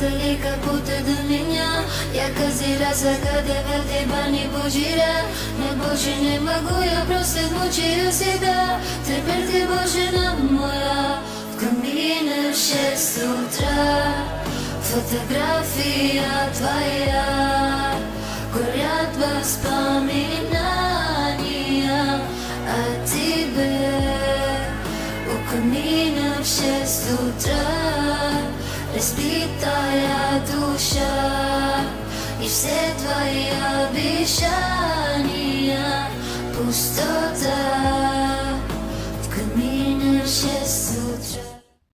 вдали, как будто до меня. Я каждый раз загадывал тебя, не бужира. Но больше не могу, я просто мучаю себя. Теперь ты больше не моя. В камине в 6 утра фотография твоя. Горят воспоминания о тебе. У камина в 6 утра разбитая душа. И все твои обещания пустота.